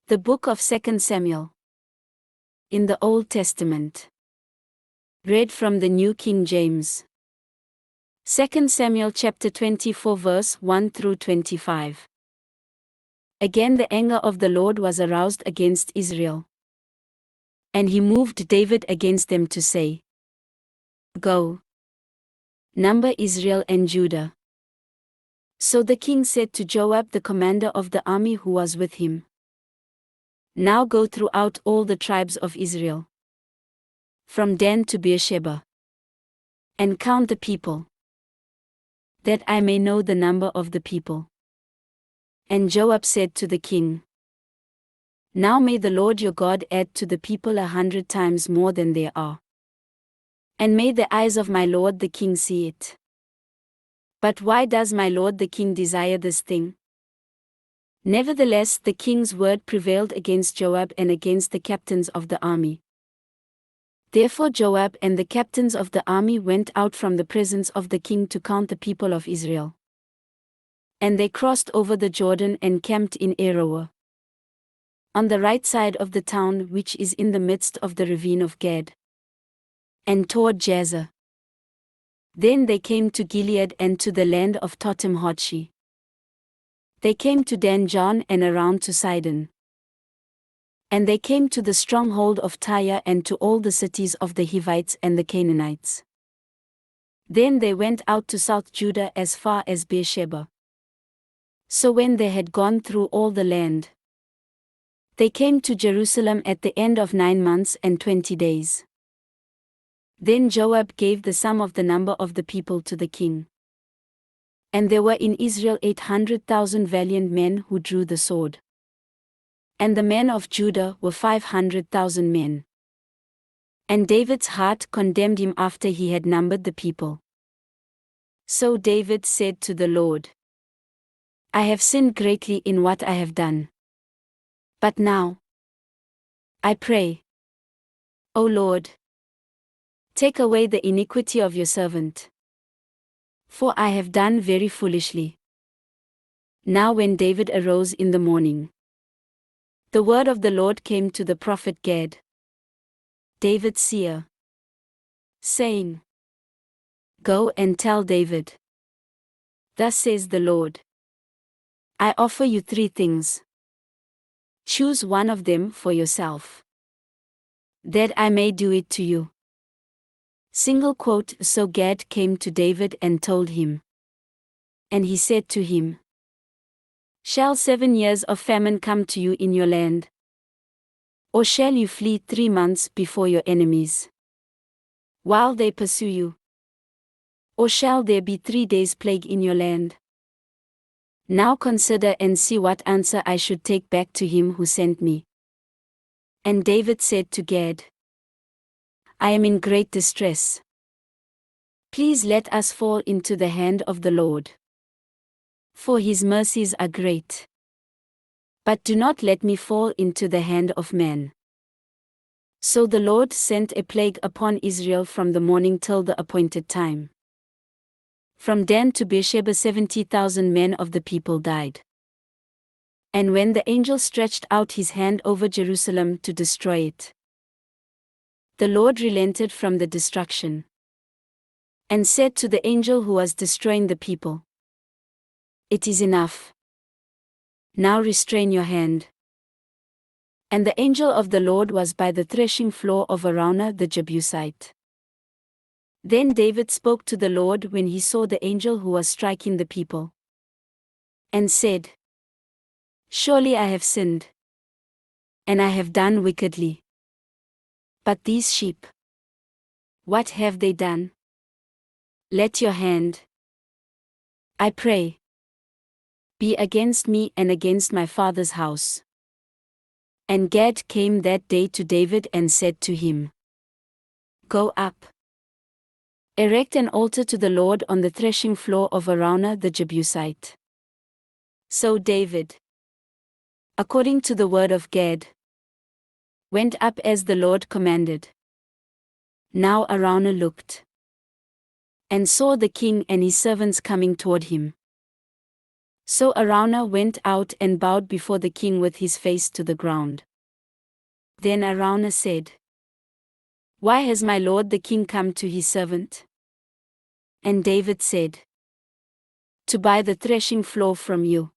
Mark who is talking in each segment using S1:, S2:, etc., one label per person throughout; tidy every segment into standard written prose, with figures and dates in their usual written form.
S1: The Book of 2 Samuel. In the Old Testament. Read from the New King James. 2 Samuel chapter 24 verse 1 through 25. Again the anger of the Lord was aroused against Israel. And he moved David against them to say, Go, number Israel and Judah. So the king said to Joab the commander of the army who was with him, Now go throughout all the tribes of Israel, from Dan to Beersheba, and count the people, that I may know the number of the people. And Joab said to the king, Now may the Lord your God add to the people 100 times more than there are. And may the eyes of my lord the king see it. But why does my lord the king desire this thing? Nevertheless the king's word prevailed against Joab and against the captains of the army. Therefore Joab and the captains of the army went out from the presence of the king to count the people of Israel. And they crossed over the Jordan and camped in Aroer, on the right side of the town which is in the midst of the ravine of Gad, and toward Jazer. Then they came to Gilead and to the land of Totim Hodshi. They came to Dan Jaan and around to Sidon. And they came to the stronghold of Tyre and to all the cities of the Hivites and the Canaanites. Then they went out to South Judah as far as Beersheba. So when they had gone through all the land, they came to Jerusalem at the end of 9 months and 20 days. Then Joab gave the sum of the number of the people to the king. And there were in Israel 800,000 valiant men who drew the sword. And the men of Judah were 500,000 men. And David's heart condemned him after he had numbered the people. So David said to the Lord, I have sinned greatly in what I have done. But now, I pray, O Lord, take away the iniquity of your servant. For I have done very foolishly. Now when David arose in the morning, the word of the Lord came to the prophet Gad, David's seer, saying, Go and tell David, Thus says the Lord, I offer you 3 things. Choose one of them for yourself, that I may do it to you. So Gad came to David and told him. And he said to him, Shall 7 years of famine come to you in your land? Or shall you flee 3 months before your enemies, while they pursue you? Or shall there be 3 days' plague in your land? Now consider and see what answer I should take back to him who sent me. And David said to Gad, I am in great distress. Please let us fall into the hand of the Lord, for his mercies are great. But do not let me fall into the hand of man. So the Lord sent a plague upon Israel from the morning till the appointed time. From Dan to Beersheba 70,000 men of the people died. And when the angel stretched out his hand over Jerusalem to destroy it, the Lord relented from the destruction, and said to the angel who was destroying the people, It is enough. Now restrain your hand. And the angel of the Lord was by the threshing floor of Araunah the Jebusite. Then David spoke to the Lord when he saw the angel who was striking the people, and said, Surely I have sinned, and I have done wickedly. But these sheep, what have they done? Let your hand, I pray, be against me and against my father's house. And Gad came that day to David and said to him, Go up, erect an altar to the Lord on the threshing floor of Araunah the Jebusite. So David, according to the word of Gad, went up as the Lord commanded. Now Araunah looked, and saw the king and his servants coming toward him. So Araunah went out and bowed before the king with his face to the ground. Then Araunah said, "Why has my lord the king come to his servant?" And David said, "To buy the threshing floor from you,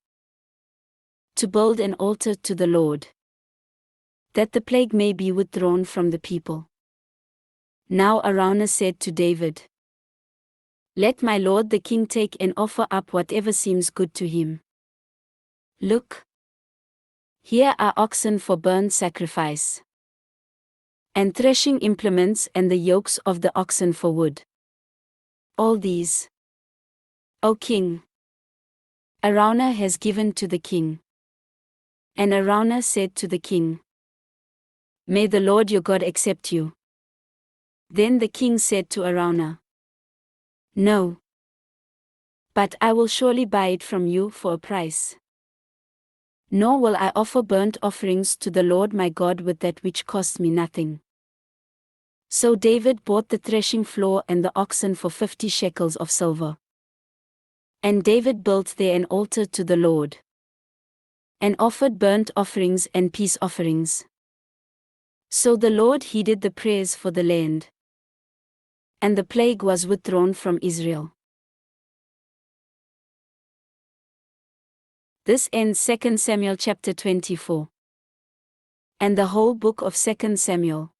S1: to build an altar to the Lord, that the plague may be withdrawn from the people." Now Araunah said to David, "Let my lord the king take and offer up whatever seems good to him. Look, here are oxen for burnt sacrifice, and threshing implements and the yokes of the oxen for wood. All these, O king, Araunah has given to the king." And Araunah said to the king, "May the Lord your God accept you." Then the king said to Araunah, "No, but I will surely buy it from you for a price. Nor will I offer burnt offerings to the Lord my God with that which costs me nothing." So David bought the threshing floor and the oxen for 50 shekels of silver. And David built there an altar to the Lord, and offered burnt offerings and peace offerings. So the Lord heeded the prayers for the land, and the plague was withdrawn from Israel. This ends 2 Samuel chapter 24. And the whole book of 2 Samuel.